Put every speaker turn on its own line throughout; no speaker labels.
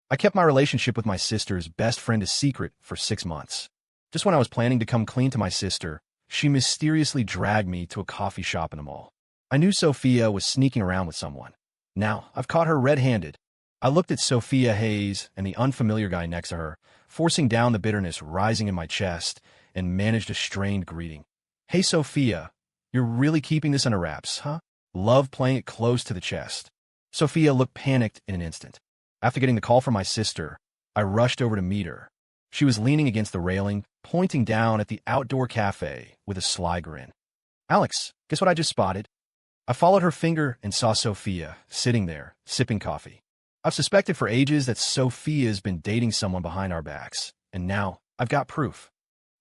I kept my relationship with my sister's best friend a secret for 6 months. Just when I was planning to come clean to my sister, she mysteriously dragged me to a coffee shop in the mall. I knew Sophia was sneaking around with someone. Now, I've caught her red-handed. I looked at Sophia Hayes and the unfamiliar guy next to her, forcing down the bitterness rising in my chest, and managed a strained greeting. "Hey, Sophia, you're really keeping this under wraps, huh?" Love playing it close to the chest. Sophia looked panicked in an instant. After getting the call from my sister, I rushed over to meet her. She was leaning against the railing, pointing down at the outdoor cafe with a sly grin. "Alex, guess what I just spotted?" I followed her finger and saw Sophia sitting there, sipping coffee. I've suspected for ages that Sophia's been dating someone behind our backs, and now I've got proof.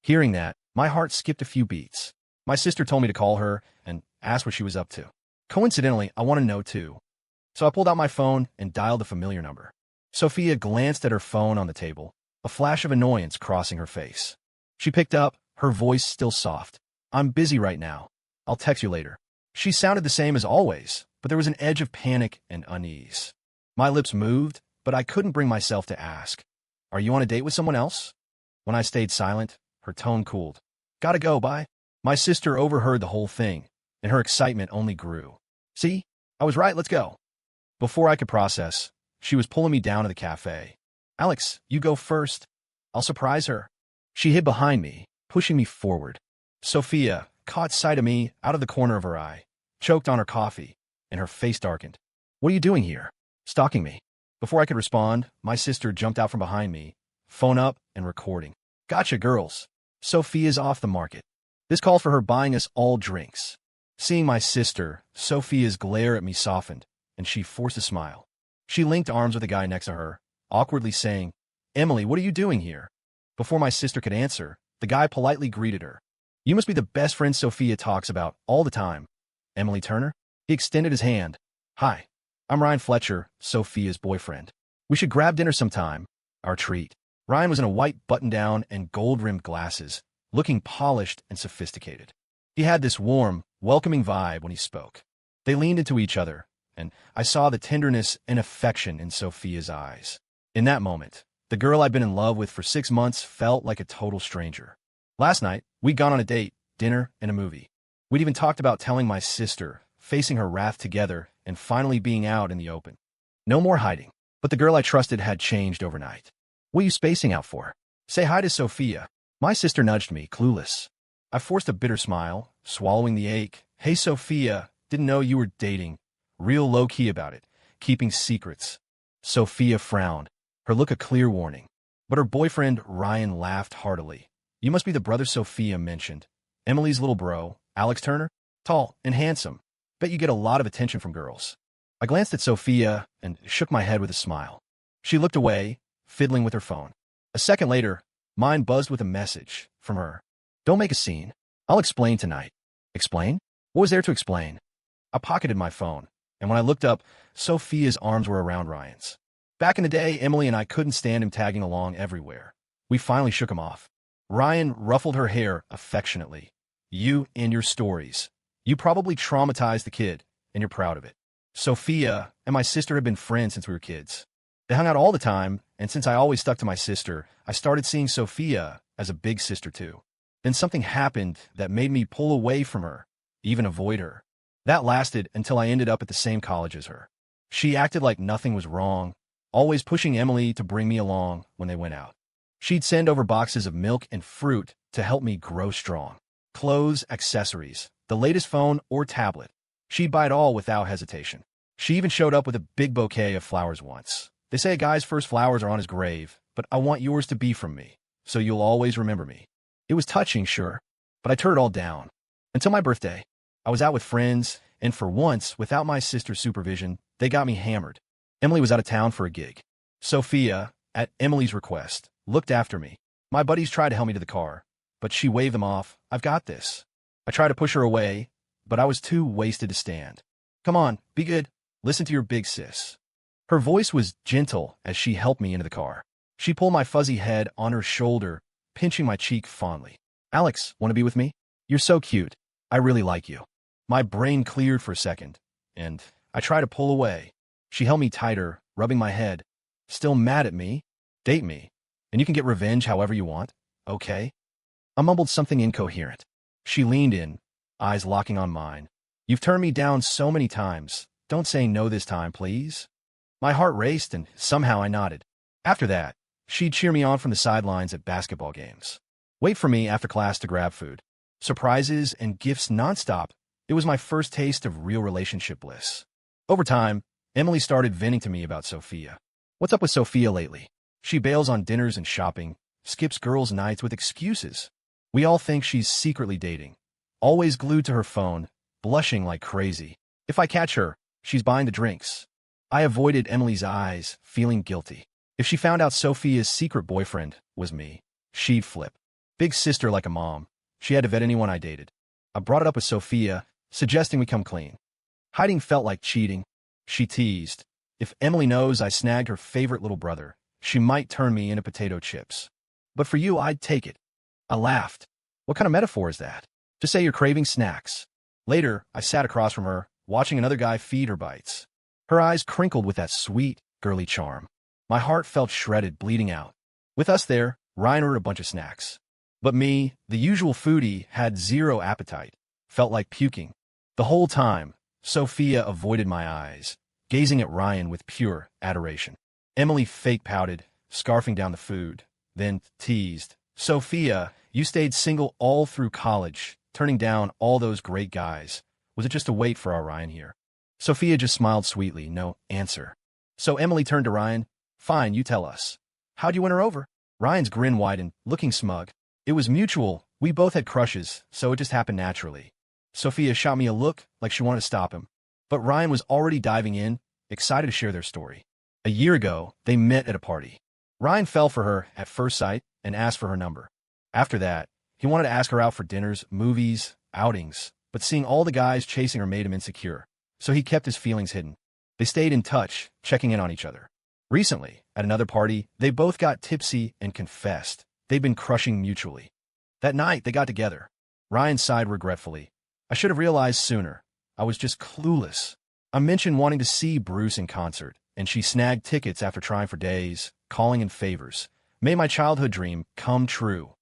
Hearing that, my heart skipped a few beats. My sister told me to call her and ask what she was up to. Coincidentally, I want to know too. So I pulled out my phone and dialed the familiar number. Sophia glanced at her phone on the table, a flash of annoyance crossing her face. She picked up, her voice still soft. "I'm busy right now. I'll text you later." She sounded the same as always, but there was an edge of panic and unease. My lips moved, but I couldn't bring myself to ask, "Are you on a date with someone else?" When I stayed silent, her tone cooled. "Gotta go, bye." My sister overheard the whole thing, and her excitement only grew. "See? I was right, let's go." Before I could process, she was pulling me down to the cafe. "Alex, you go first. I'll surprise her." She hid behind me, pushing me forward. Sophia caught sight of me out of the corner of her eye, choked on her coffee, and her face darkened. "What are you doing here? Stalking me?" Before I could respond, my sister jumped out from behind me, phone up and recording. "Gotcha, girls. Sophia's off the market. This calls for her buying us all drinks." Seeing my sister, Sophia's glare at me softened, and she forced a smile. She linked arms with the guy next to her, awkwardly saying, "Emily, what are you doing here?" Before my sister could answer, the guy politely greeted her. "You must be the best friend Sophia talks about all the time. Emily Turner?" He extended his hand. "Hi, I'm Ryan Fletcher, Sophia's boyfriend. We should grab dinner sometime, our treat." Ryan was in a white button-down and gold-rimmed glasses, looking polished and sophisticated. He had this warm, welcoming vibe when he spoke. They leaned into each other, and I saw the tenderness and affection in Sophia's eyes. In that moment, the girl I'd been in love with for 6 months felt like a total stranger. Last night, we'd gone on a date, dinner, and a movie. We'd even talked about telling my sister, facing her wrath together, and finally being out in the open. No more hiding. But the girl I trusted had changed overnight. "What are you spacing out for? Say hi to Sophia." My sister nudged me, clueless. I forced a bitter smile, swallowing the ache. "Hey, Sophia, didn't know you were dating." Real low-key about it, keeping secrets. Sophia frowned, her look a clear warning. But her boyfriend, Ryan, laughed heartily. "You must be the brother Sophia mentioned. Emily's little bro, Alex Turner? Tall and handsome. Bet you get a lot of attention from girls." I glanced at Sophia and shook my head with a smile. She looked away, fiddling with her phone. A second later, mine buzzed with a message from her. "Don't make a scene. I'll explain tonight." Explain? What was there to explain? I pocketed my phone, and when I looked up, Sophia's arms were around Ryan's. Back in the day, Emily and I couldn't stand him tagging along everywhere. We finally shook him off. Ryan ruffled her hair affectionately. "You and your stories. You probably traumatized the kid, and you're proud of it." Sophia and my sister had been friends since we were kids. They hung out all the time, and since I always stuck to my sister, I started seeing Sophia as a big sister too. Then something happened that made me pull away from her, even avoid her. That lasted until I ended up at the same college as her. She acted like nothing was wrong, always pushing Emily to bring me along when they went out. She'd send over boxes of milk and fruit to help me grow strong. Clothes, accessories, the latest phone or tablet. She'd buy it all without hesitation. She even showed up with a big bouquet of flowers once. They say a guy's first flowers are on his grave, but I want yours to be from me, so you'll always remember me. It was touching, sure, but I turned it all down. Until my birthday. I was out with friends, and for once, without my sister's supervision, they got me hammered. Emily was out of town for a gig. Sophia, at Emily's request, looked after me. My buddies tried to help me to the car, but she waved them off. "I've got this." I tried to push her away, but I was too wasted to stand. "Come on, be good. Listen to your big sis." Her voice was gentle as she helped me into the car. She pulled my fuzzy head on her shoulder, pinching my cheek fondly. "Alex, want to be with me? You're so cute. I really like you." My brain cleared for a second, and I tried to pull away. She held me tighter, rubbing my head. Still mad at me? Date me, and you can get revenge however you want, okay? I mumbled something incoherent. She leaned in, eyes locking on mine. You've turned me down so many times. Don't say no this time, please. My heart raced, and somehow I nodded. After that, she'd cheer me on from the sidelines at basketball games. Wait for me after class to grab food. Surprises and gifts nonstop. It was my first taste of real relationship bliss. Over time, Emily started venting to me about Sophia. What's up with Sophia lately? She bails on dinners and shopping, skips girls' nights with excuses. We all think she's secretly dating. Always glued to her phone, blushing like crazy. If I catch her, she's buying the drinks. I avoided Emily's eyes, feeling guilty. If she found out Sophia's secret boyfriend was me, she'd flip. Big sister like a mom. She had to vet anyone I dated. I brought it up with Sophia, suggesting we come clean. Hiding felt like cheating. She teased. If Emily knows I snagged her favorite little brother, she might turn me into potato chips. But for you, I'd take it. I laughed. What kind of metaphor is that? Just say you're craving snacks. Later, I sat across from her, watching another guy feed her bites. Her eyes crinkled with that sweet, girly charm. My heart felt shredded, bleeding out. With us there, Ryan ordered a bunch of snacks. But me, the usual foodie, had zero appetite. Felt like puking. The whole time, Sophia avoided my eyes, gazing at Ryan with pure adoration. Emily fake pouted, scarfing down the food, then teased. Sophia, you stayed single all through college, turning down all those great guys. Was it just a wait for our Ryan here? Sophia just smiled sweetly, no answer. So Emily turned to Ryan. Fine, you tell us. How'd you win her over? Ryan's grin widened, looking smug. It was mutual. We both had crushes, so it just happened naturally. Sophia shot me a look like she wanted to stop him. But Ryan was already diving in, excited to share their story. A year ago, they met at a party. Ryan fell for her at first sight and asked for her number. After that, he wanted to ask her out for dinners, movies, outings, but seeing all the guys chasing her made him insecure. So he kept his feelings hidden. They stayed in touch, checking in on each other. Recently, at another party, they both got tipsy and confessed they'd been crushing mutually. That night, they got together. Ryan sighed regretfully. I should have realized sooner. I was just clueless. I mentioned wanting to see Bruce in concert, and she snagged tickets after trying for days, calling in favors. Made my childhood dream come true.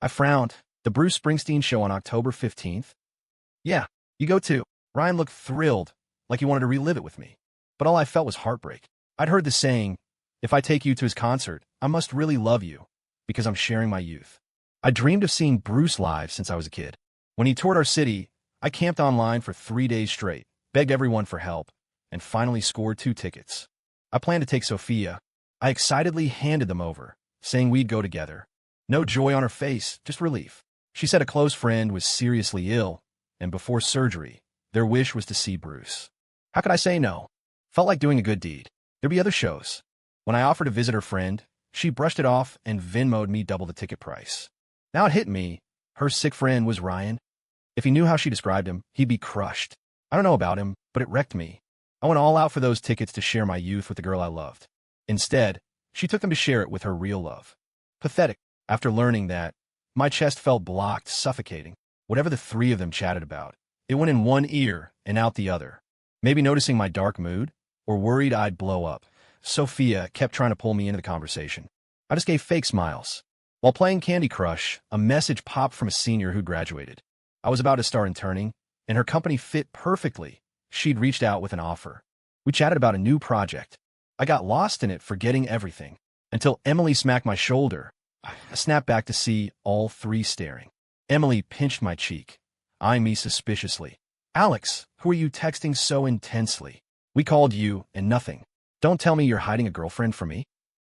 I frowned. The Bruce Springsteen show on October 15th? Yeah, you go too. Ryan looked thrilled, like he wanted to relive it with me. But all I felt was heartbreak. I'd heard the saying, if I take you to his concert, I must really love you, because I'm sharing my youth. I dreamed of seeing Bruce live since I was a kid. When he toured our city, I camped online for 3 days straight, begged everyone for help, and finally scored 2 tickets. I planned to take Sophia. I excitedly handed them over, saying we'd go together. No joy on her face, just relief. She said a close friend was seriously ill, and before surgery, their wish was to see Bruce. How could I say no? Felt like doing a good deed. There'd be other shows. When I offered to visit her friend, she brushed it off and Venmo'd me double the ticket price. Now it hit me. Her sick friend was Ryan. If he knew how she described him, he'd be crushed. I don't know about him, but it wrecked me. I went all out for those tickets to share my youth with the girl I loved. Instead, she took them to share it with her real love. Pathetic. After learning that, my chest felt blocked, suffocating. Whatever the 3 of them chatted about, it went in one ear and out the other. Maybe noticing my dark mood, or worried I'd blow up, Sophia kept trying to pull me into the conversation. I just gave fake smiles. While playing Candy Crush, a message popped from a senior who graduated. I was about to start interning, and her company fit perfectly. She'd reached out with an offer. We chatted about a new project. I got lost in it, forgetting everything, until Emily smacked my shoulder. I snapped back to see all 3 staring. Emily pinched my cheek, eyeing me suspiciously. Alex, who are you texting so intensely? We called you, and nothing. Don't tell me you're hiding a girlfriend from me?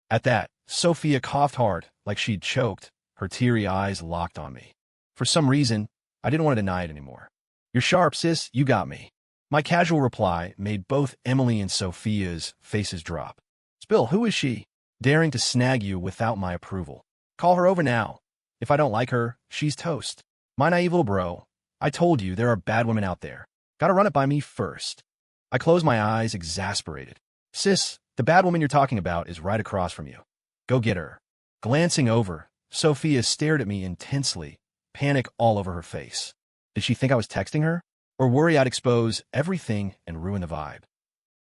At that, Sophia coughed hard, like she'd choked, her teary eyes locked on me. For some reason, I didn't want to deny it anymore. You're sharp, sis, you got me. My casual reply made both Emily and Sophia's faces drop. Spill, who is she? Daring to snag you without my approval. Call her over now. If I don't like her, she's toast. My naive little bro, I told you there are bad women out there. Gotta run it by me first. I closed my eyes, exasperated. Sis, the bad woman you're talking about is right across from you. Go get her. Glancing over, Sophia stared at me intensely, panic all over her face. Did she think I was texting her? Or worry I'd expose everything and ruin the vibe?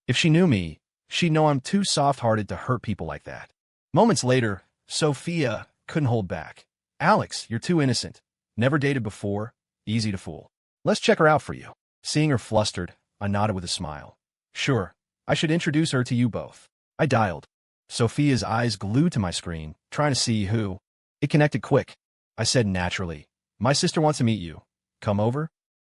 If she knew me, She'd know I'm too soft-hearted to hurt people like that. Moments later, Sophia couldn't hold back. Alex, you're too innocent. Never dated before. Easy to fool. Let's check her out for you. Seeing her flustered, I nodded with a smile. Sure, I should introduce her to you both. I dialed. Sophia's eyes glued to my screen, trying to see who. It connected quick. I said naturally, my sister wants to meet you. Come over?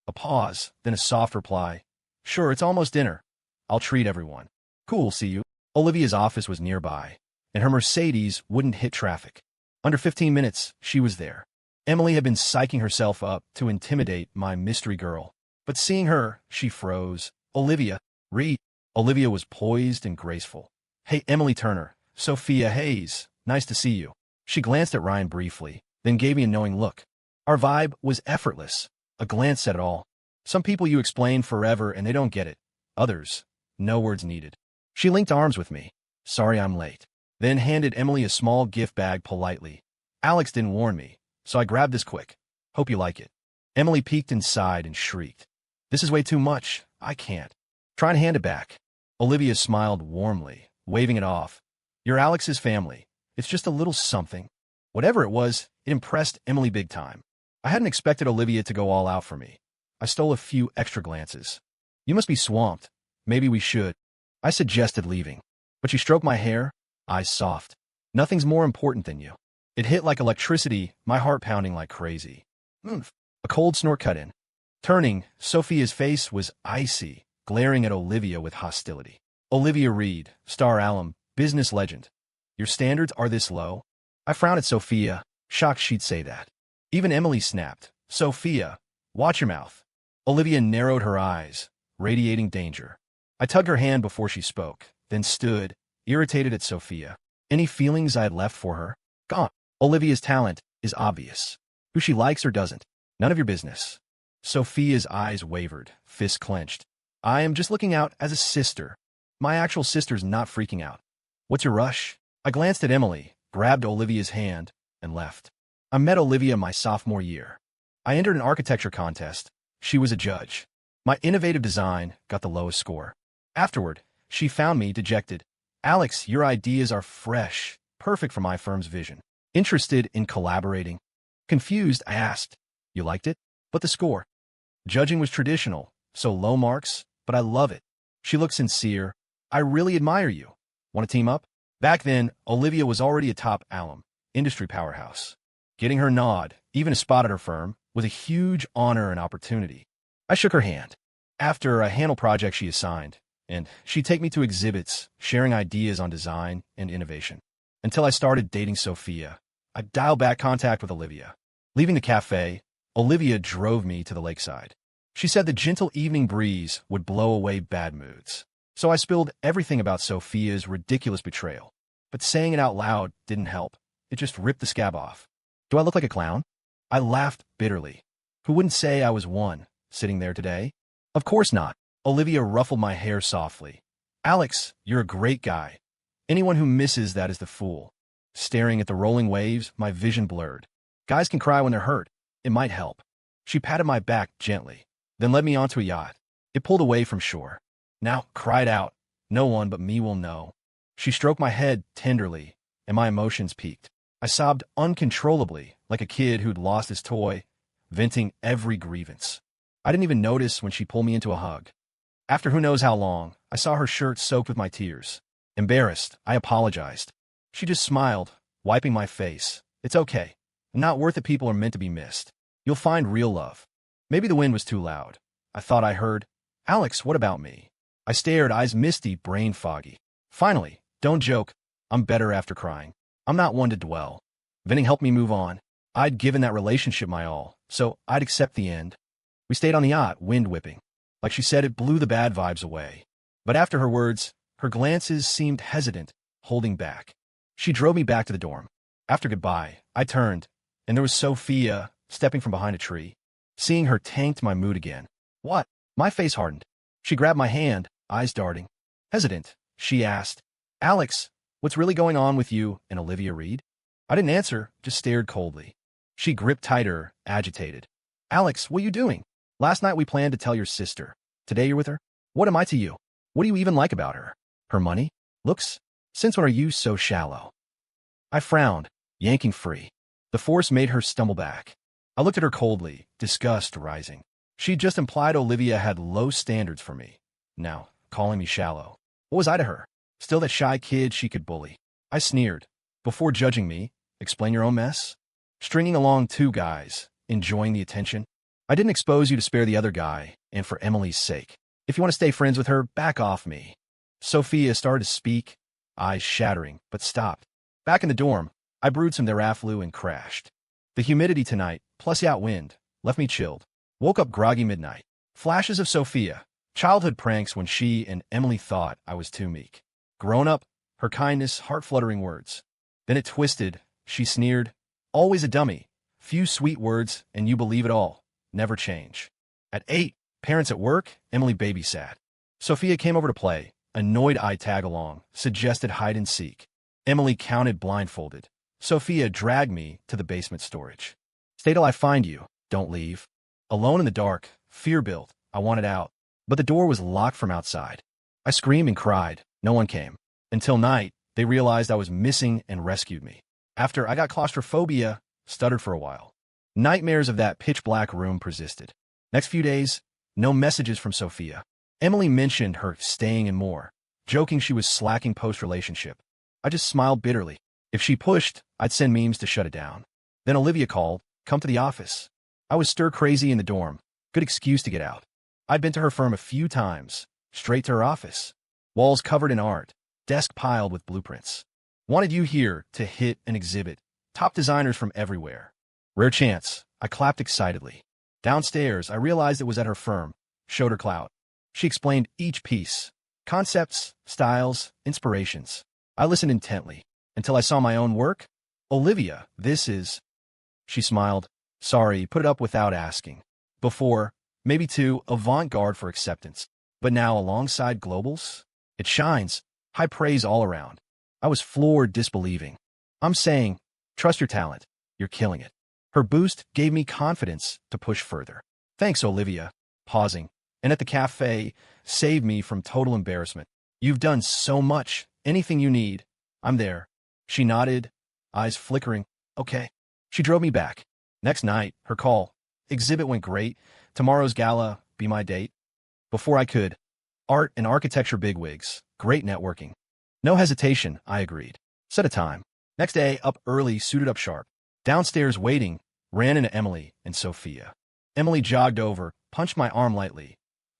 A pause, then a soft reply. Sure, it's almost dinner. I'll treat everyone. Cool, see you. Olivia's office was nearby, and her Mercedes wouldn't hit traffic. Under 15 minutes, she was there. Emily had been psyching herself up to intimidate my mystery girl. But seeing her, she froze. Olivia, read. Olivia was poised and graceful. Hey, Emily Turner. Sophia Hayes. Nice to see you. She glanced at Ryan briefly, then gave me a knowing look. Our vibe was effortless. A glance said it all. Some people you explain forever and they don't get it. Others, no words needed. She linked arms with me. Sorry I'm late. Then handed Emily a small gift bag politely. Alex didn't warn me, so I grabbed this quick. Hope you like it. Emily peeked inside and shrieked. This is way too much. I can't. Try and hand it back. Olivia smiled warmly, waving it off. You're Alex's family. It's just a little something. Whatever it was, it impressed Emily big time. I hadn't expected Olivia to go all out for me. I stole a few extra glances. You must be swamped. Maybe we should. I suggested leaving, but she stroked my hair, eyes soft. Nothing's more important than you. It hit like electricity, my heart pounding like crazy. Oomph. A cold snort cut in. Turning, Sophia's face was icy, glaring at Olivia with hostility. Olivia Reed, star alum, business legend. Your standards are this low? I frowned at Sophia, shocked she'd say that. Even Emily snapped. Sophia, watch your mouth. Olivia narrowed her eyes, radiating danger. I tugged her hand before she spoke, then stood, irritated at Sophia. Any feelings I had left for her? Gone. Olivia's talent is obvious. Who she likes or doesn't, none of your business. Sophia's eyes wavered, fists clenched. I am just looking out as a sister. My actual sister's not freaking out. What's your rush? I glanced at Emily, grabbed Olivia's hand, and left. I met Olivia my sophomore year. I entered an architecture contest. She was a judge. My innovative design got the lowest score. Afterward, she found me dejected. Alex, your ideas are fresh, perfect for my firm's vision. Interested in collaborating? Confused, I asked. You liked it? But the score? Judging was traditional, so low marks, but I love it. She looked sincere. I really admire you. Want to team up? Back then, Olivia was already a top alum, industry powerhouse. Getting her nod, even a spot at her firm, was a huge honor and opportunity. I shook her hand. After a handle project she assigned, and she'd take me to exhibits, sharing ideas on design and innovation. Until I started dating Sophia, I dialed back contact with Olivia. Leaving the cafe, Olivia drove me to the lakeside. She said the gentle evening breeze would blow away bad moods. So I spilled everything about Sophia's ridiculous betrayal. But saying it out loud didn't help. It just ripped the scab off. Do I look like a clown? I laughed bitterly. Who wouldn't say I was one, sitting there today? Of course not. Olivia ruffled my hair softly. Alex, you're a great guy. Anyone who misses that is the fool. Staring at the rolling waves, my vision blurred. Guys can cry when they're hurt. It might help. She patted my back gently, then led me onto a yacht. It pulled away from shore. Now, cried out. No one but me will know. She stroked my head tenderly, and my emotions peaked. I sobbed uncontrollably, like a kid who'd lost his toy, venting every grievance. I didn't even notice when she pulled me into a hug. After who knows how long, I saw her shirt soaked with my tears. Embarrassed, I apologized. She just smiled, wiping my face. It's okay. I'm not worth it. People are meant to be missed. You'll find real love. Maybe the wind was too loud. I thought I heard, Alex, what about me? I stared, eyes misty, brain foggy. Finally, don't joke. I'm better after crying. I'm not one to dwell. Venting helped me move on. I'd given that relationship my all, so I'd accept the end. We stayed on the yacht, wind whipping. Like she said, it blew the bad vibes away. But after her words, her glances seemed hesitant, holding back. She drove me back to the dorm. After goodbye, I turned, and there was Sophia stepping from behind a tree. Seeing her tanked my mood again. What? My face hardened. She grabbed my hand, eyes darting. Hesitant, she asked, Alex, what's really going on with you and Olivia Reed? I didn't answer, just stared coldly. She gripped tighter, agitated. Alex, what are you doing? Last night we planned to tell your sister. Today you're with her? What am I to you? What do you even like about her? Her money? Looks? Since when are you so shallow? I frowned, yanking free. The force made her stumble back. I looked at her coldly, disgust rising. She'd just implied Olivia had low standards for me. Now, calling me shallow. What was I to her? Still that shy kid she could bully. I sneered. Before judging me, explain your own mess? Stringing along two guys, enjoying the attention? I didn't expose you to spare the other guy, and for Emily's sake. If you want to stay friends with her, back off me. Sophia started to speak, eyes shattering, but stopped. Back in the dorm, I brewed some Theraflu and crashed. The humidity tonight, plus the wind, left me chilled. Woke up groggy midnight. Flashes of Sophia, childhood pranks when she and Emily thought I was too meek. Grown up, her kindness, heart-fluttering words. Then it twisted, she sneered. Always a dummy. Few sweet words, and you believe it all. Never change. At 8, parents at work, Emily babysat. Sophia came over to play. Annoyed I tag along, suggested hide and seek. Emily counted blindfolded. Sophia dragged me to the basement storage. Stay till I find you. Don't leave. Alone in the dark, fear built. I wanted out. But the door was locked from outside. I screamed and cried. No one came. Until night, they realized I was missing and rescued me. After I got claustrophobia, stuttered for a while. Nightmares of that pitch-black room persisted. Next few days, no messages from Sophia. Emily mentioned her staying and more, joking she was slacking post-relationship. I just smiled bitterly. If she pushed, I'd send memes to shut it down. Then Olivia called, come to the office. I was stir-crazy in the dorm. Good excuse to get out. I'd been to her firm a few times, straight to her office. Walls covered in art, desk piled with blueprints. Wanted you here to hit an exhibit. Top designers from everywhere. Rare chance. I clapped excitedly. Downstairs, I realized it was at her firm. Showed her clout. She explained each piece. Concepts, styles, inspirations. I listened intently, until I saw my own work. Olivia, this is... She smiled. Sorry, put it up without asking. Before, maybe too avant-garde for acceptance. But now alongside globals? It shines. High praise all around. I was floored, disbelieving. I'm saying, trust your talent. You're killing it. Her boost gave me confidence to push further. Thanks, Olivia. Pausing. And at the cafe, saved me from total embarrassment. You've done so much. Anything you need. I'm there. She nodded, eyes flickering. Okay. She drove me back. Next night, her call. Exhibit went great. Tomorrow's gala, be my date. Before I could. Art and architecture bigwigs. Great networking. No hesitation, I agreed. Set a time. Next day, up early, suited up sharp. Downstairs waiting, ran into Emily and Sophia. Emily jogged over, punched my arm lightly.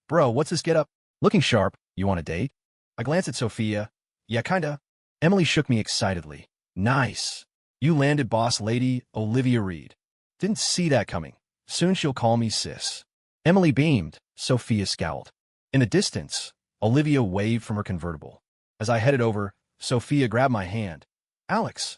Bro, what's this get up? Looking sharp. You want a date? I glanced at Sophia. Yeah, kinda. Emily shook me excitedly. Nice. You landed, boss lady, Olivia Reed. Didn't see that coming. Soon she'll call me sis. Emily beamed. Sophia scowled. In the distance, Olivia waved from her convertible. As I headed over, Sophia grabbed my hand. Alex.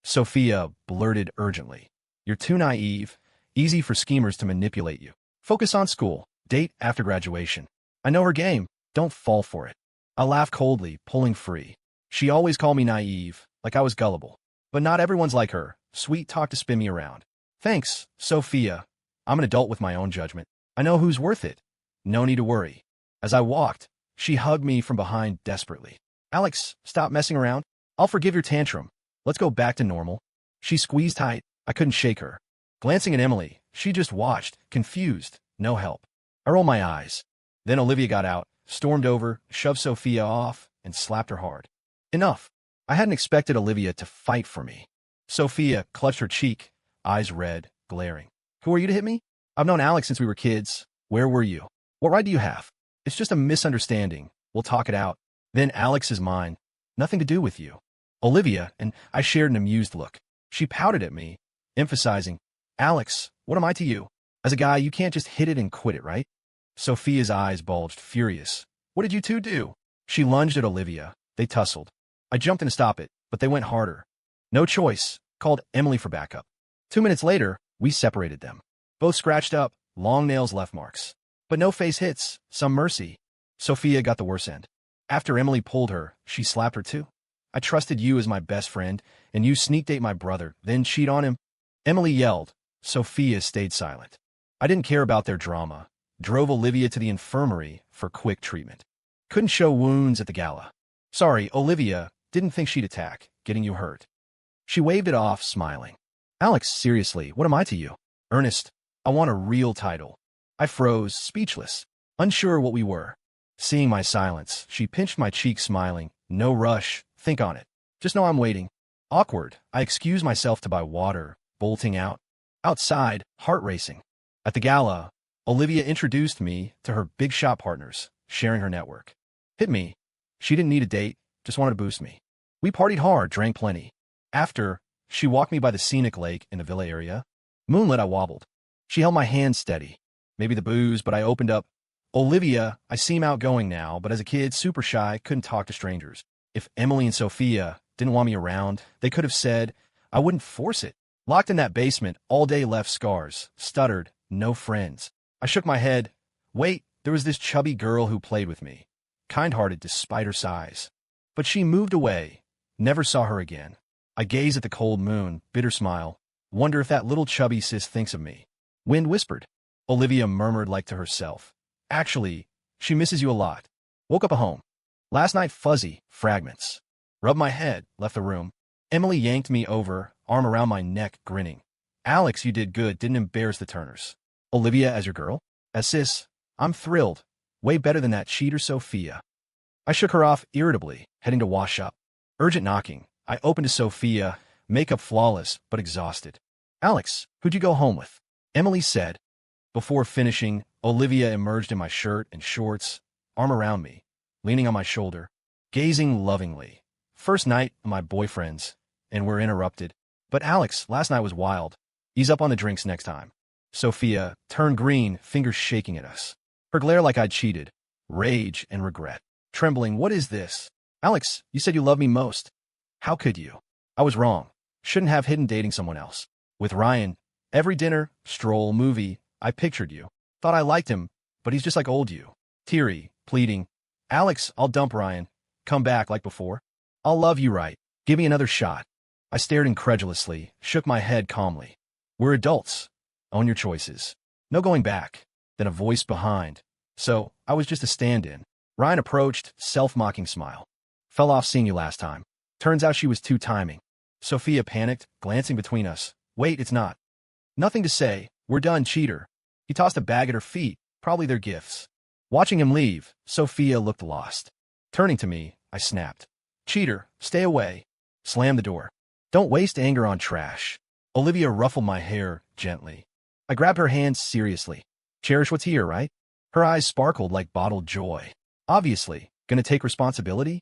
Sophia blurted urgently. You're too naive. Easy for schemers to manipulate you. Focus on school. Date after graduation. I know her game. Don't fall for it. I laughed coldly, pulling free. She always called me naive, like I was gullible. But not everyone's like her. Sweet talk to spin me around. Thanks, Sophia. I'm an adult with my own judgment. I know who's worth it. No need to worry. As I walked, she hugged me from behind desperately. Alex, stop messing around. I'll forgive your tantrum. Let's go back to normal. She squeezed tight. I couldn't shake her. Glancing at Emily, she just watched, confused, no help. I rolled my eyes. Then Olivia got out, stormed over, shoved Sophia off, and slapped her hard. Enough. I hadn't expected Olivia to fight for me. Sophia clutched her cheek, eyes red, glaring. Who are you to hit me? I've known Alex since we were kids. Where were you? What right do you have? It's just a misunderstanding. We'll talk it out. Then Alex is mine. Nothing to do with you. Olivia and I shared an amused look. She pouted at me, emphasizing, Alex, what am I to you? As a guy, you can't just hit it and quit it, right? Sophia's eyes bulged, furious. What did you two do? She lunged at Olivia. They tussled. I jumped in to stop it, but they went harder. No choice. Called Emily for backup. 2 minutes later, we separated them. Both scratched up, long nails left marks. But no face hits, some mercy. Sophia got the worse end. After Emily pulled her, she slapped her too. I trusted you as my best friend, and you sneak date my brother, then cheat on him. Emily yelled. Sophia stayed silent. I didn't care about their drama. Drove Olivia to the infirmary for quick treatment. Couldn't show wounds at the gala. Sorry, Olivia, didn't think she'd attack, getting you hurt. She waved it off, smiling. Alex, seriously, what am I to you? Ernest, I want a real title. I froze, speechless, unsure what we were. Seeing my silence, she pinched my cheek, smiling. No rush, think on it. Just know I'm waiting. Awkward, I excused myself to buy water, bolting out. Outside, heart racing. At the gala, Olivia introduced me to her big shot partners, sharing her network. Hit me. She didn't need a date, just wanted to boost me. We partied hard, drank plenty. After, she walked me by the scenic lake in the villa area. Moonlit, I wobbled. She held my hand steady. Maybe the booze, but I opened up. Olivia, I seem outgoing now, but as a kid, super shy, couldn't talk to strangers. If Emily and Sophia didn't want me around, they could have said. I wouldn't force it. Locked in that basement, all day left scars, stuttered, no friends. I shook my head. Wait, there was this chubby girl who played with me. Kind-hearted despite her size. But she moved away. Never saw her again. I gaze at the cold moon, bitter smile. Wonder if that little chubby sis thinks of me. Wind whispered. Olivia murmured like to herself. Actually, she misses you a lot. Woke up at home. Last night fuzzy, fragments. Rubbed my head, left the room. Emily yanked me over, arm around my neck, grinning. Alex, you did good, didn't embarrass the Turners. Olivia as your girl? As sis, I'm thrilled. Way better than that cheater Sophia. I shook her off irritably, heading to wash up. Urgent knocking. I opened to Sophia, makeup flawless, but exhausted. Alex, who'd you go home with? Emily said. Before finishing, Olivia emerged in my shirt and shorts, arm around me, leaning on my shoulder, gazing lovingly. First night of my boyfriend's, and we're interrupted. But Alex, last night was wild. Ease up on the drinks next time. Sophia turned green, fingers shaking at us. Her glare like I'd cheated. Rage and regret. Trembling, what is this? Alex, you said you loved me most. How could you? I was wrong. Shouldn't have hidden dating someone else. With Ryan, every dinner, stroll, movie, I pictured you. Thought I liked him, but he's just like old you. Teary, pleading. Alex, I'll dump Ryan. Come back like before. I'll love you right. Give me another shot. I stared incredulously, shook my head calmly. We're adults. Own your choices. No going back. Then a voice behind. So, I was just a stand-in. Ryan approached, self-mocking smile. Fell off seeing you last time. Turns out she was too timing. Sophia panicked, glancing between us. Wait, it's not. Nothing to say. We're done, cheater. He tossed a bag at her feet, probably their gifts. Watching him leave, Sophia looked lost. Turning to me, I snapped. Cheater, stay away. Slammed the door. Don't waste anger on trash. Olivia ruffled my hair gently. I grabbed her hand seriously. Cherish what's here, right? Her eyes sparkled like bottled joy. Obviously, gonna take responsibility?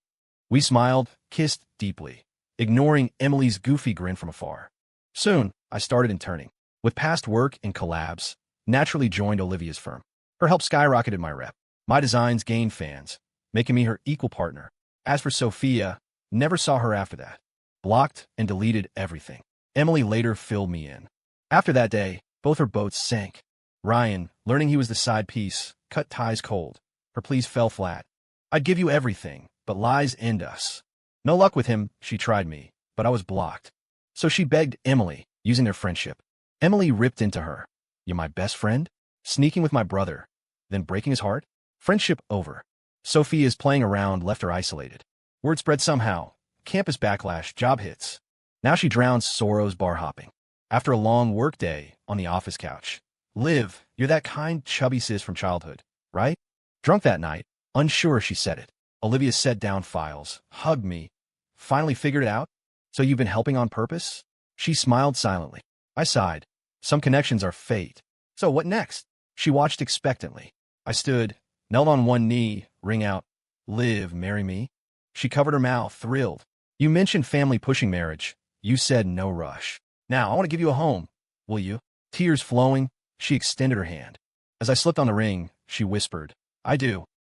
We smiled, kissed deeply, ignoring Emily's goofy grin from afar. Soon, I started interning. With past work and collabs, naturally joined Olivia's firm. Her help skyrocketed my rep. My designs gained fans, making me her equal partner. As for Sophia, never saw her after that. Blocked and deleted everything. Emily later filled me in. After that day, both her boats sank. Ryan, learning he was the side piece, cut ties cold. Her pleas fell flat. I'd give you everything, but lies end us. No luck with him, she tried me, but I was blocked. So she begged Emily, using their friendship. Emily ripped into her. You're my best friend? Sneaking with my brother, then breaking his heart? Friendship over. Sophia's playing around left her isolated. Word spread somehow. Campus backlash, job hits. Now she drowns sorrows bar hopping. After a long work day on the office couch. Liv, you're that kind, chubby sis from childhood, right? Drunk that night, unsure she said it. Olivia set down files, hugged me. Finally figured it out? So you've been helping on purpose? She smiled silently. I sighed. Some connections are fate. So what next? She watched expectantly. I stood, knelt on one knee, ring out, Liv, marry me? She covered her mouth, thrilled. You mentioned family pushing marriage. You said no rush. Now, I want to give you a home. Will you? Tears flowing, she extended her hand. As I slipped on the ring, she whispered, I do.